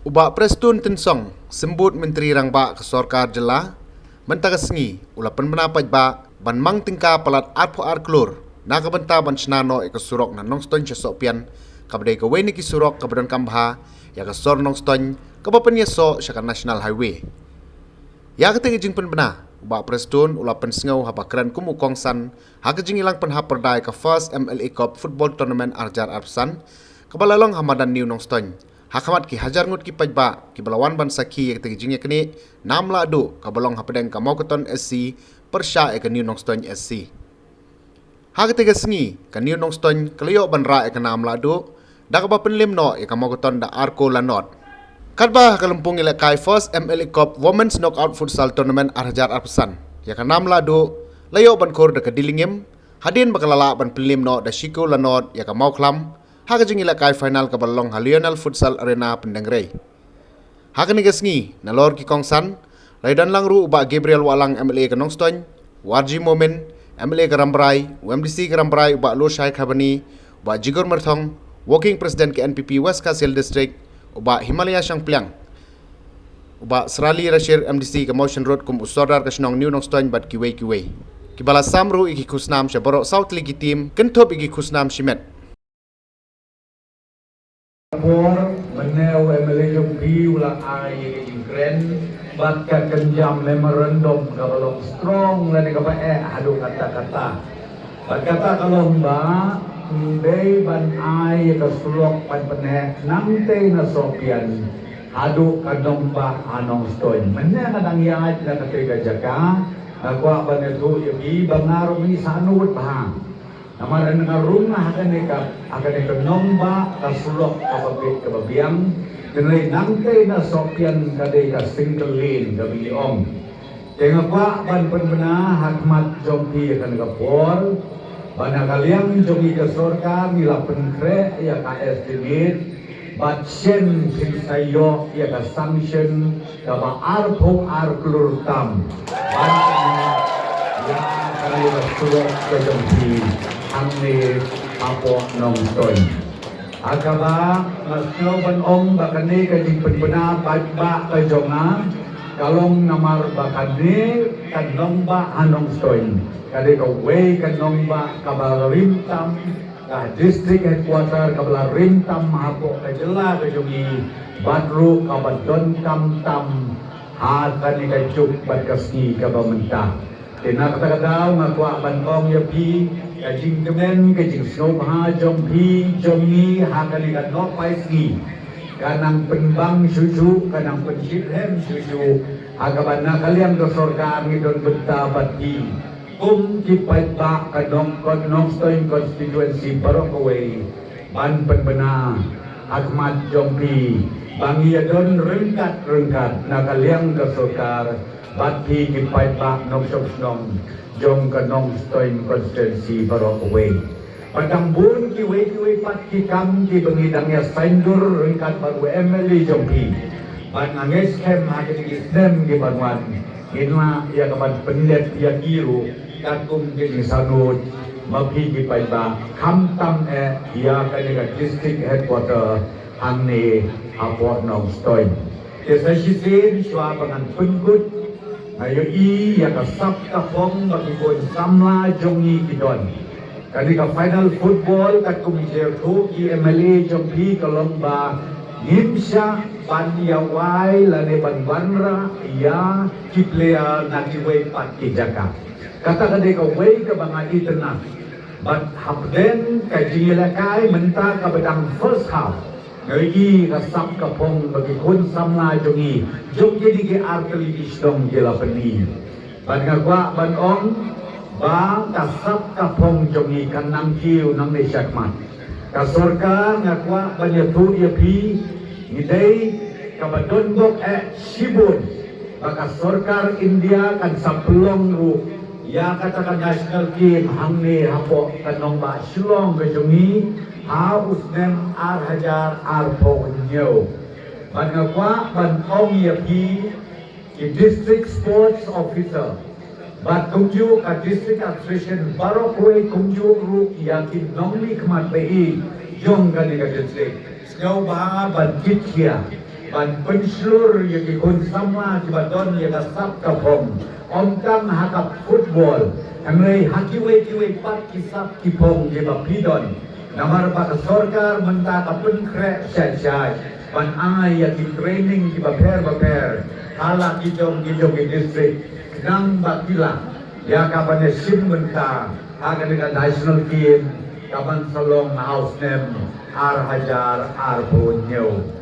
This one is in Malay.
Ubak Prestun Tensong sembut Menteri Rangba ke Sorkar Jela mentaka sengi ulapan menapaj ba ban mang tingka palat arpo arklur na kabenta ban senano e surok na nongston chesopian kabdai ka weni ki surok kabdan kambha ya ka sor nongston kabapan yeso syaka National Highway ya kete jing penbena ubak Prestun ulapan sengau habakran kumu kongsan hakajing ilang penha perdai ka First MLA Cup Football Tournament Arjar Arpsan kabalalong hamadan new nongston hakamat ki hajar ngut ki pajba ki balawan ban saki yang tegijingnya kini namla adu kabalong hapadeng ka Mauketon SC persya ke New Nongston SC. Hak tega sengi ka New Nongston keliyo ban ra ke namla adu da ka penlim no ka Mauketon da Arko Lanot. Kadba kalumpung ila kai First MLA Cup Women's Knockout Futsal Tournament Arjar Arpsan ya ka namla adu layo ban kor da ka Dilingim hadin bakalala ban penlim no da Shiko Lanot ya ka Mauklam hakajing ila kai final ka balong Lionel Futsal Arena Pendengrei. Hakani gasngi nalor ki kongsan laidan langru uba Gabriel Walang MLA ka Nongston, Warji Momen MLA ka Rambrai, UMDC ka Rambrai uba Lo Shai Khabani, uba Jigor Merthong, Working President ke NPP West Kasil District, uba Himalaya Shangpliang, uba Serali Rashir MDC ka Motion Road kum usodar ka Shnong New Nongston bat kiwei. Kibala samru iki kusnam syaborok South League team kentop iki kusnam shimet. Por menew MLA Jumpi ulang ai Ukraine bat ka kenjam memorandum kalau strong lan ka hadu kata-kata. Bat kata kalau ba day ban ai ka sulok pan peneh nangte na sopian hadu kadong ba anong stoy. Menne kadang yaat na katiga jaka agwa ban itu yabi bangaro ni sanut bahang. Amaran nga rumah akan eka nomba kasulok kababit kababiang denay nangkay na sopyan kaday ka single lane kabiong. Kaya pa ban penbena hakmat jompi akan kapor banakaliang jompi ka sorka nila penkre ya ka estimate bat sien pinsayo ya ka sanction kaba arpo arklur tam ya kanila sulok ka jompi Amni apo Nongston. Agaba masno ban om bakani kajing penbena pajba kajonga kalong namar bakani kanongba Nongston. Kade ka way kanongba kabalarim tam ka district headquarter kabalarim tam apo kajela kajongi badru kabadon tam tam hatani kajuk badkasni kabamenta. Kena kata-kata ngakwa bantong yapi kajing temen kajing snobha jompi jomi hakali kan no paisgi kanang penbang susu kanang penshiphem susu agabana kalian do sorga ngidon benta bati kipai ba kanong Nongston constituency Barokaway ban penbena Ahmad Jompi bangi don rengkat na kalian do sorga bati kipai ba Nongston jong ka Nongston constituency Barokaway. Padambun kiway pat kikam ki bangidangnya sendur ringkat baru MLA Jompi. Pananges kem hakin isnem ki banuan. Inma ya kapan pendet ya kiru kakum ki sanut mapi ki paiba kamtam ya kanega district headquarter hangne apo Nongston. Kesa shisin shwa pangan pengkut ayo ya kasap kapong bagibon samla jongi kidon. Kadi ka final football kat kumisir tu ki MLA Jompi kalomba ngimsya pandiawai lane banwanra ya ki player nakiway pat ki jaka. Kata kadi ka way ka banga itena. But hapden ka jingilakay menta ka bedang first half. Ngayi kasap kapong bagi kun samla jongi jom jadi ke arteli isdong jela peni ban ngakwa ban ong ba kasap kapong jongi kanang kiu nang ne syakmat kasorka ngakwa ban yatu yapi ngidai kabadon bok sibun baka sorkar India kan saplong ru ya katakan national team hangne hapo kanong ba silong bejongi usnem hajar arponyo banakwa ban ong yapi ki district sports officer bat kumju ka district administration Barokaway kumju ru yakin nongli kmat bei jong ka district snow ba ban kitya ban penslur yang ikut sama jibadon yang asap kapong omkang hakap football hangai hakiwe pat kisap kipong jibab pidon namar pak sorkar menta kapun krek syai ban angai yang training jibab baper hala kijong di distrik nang bakila ya kapan sim menta akan dengan national team kapan salong house name ar hajar ar punyo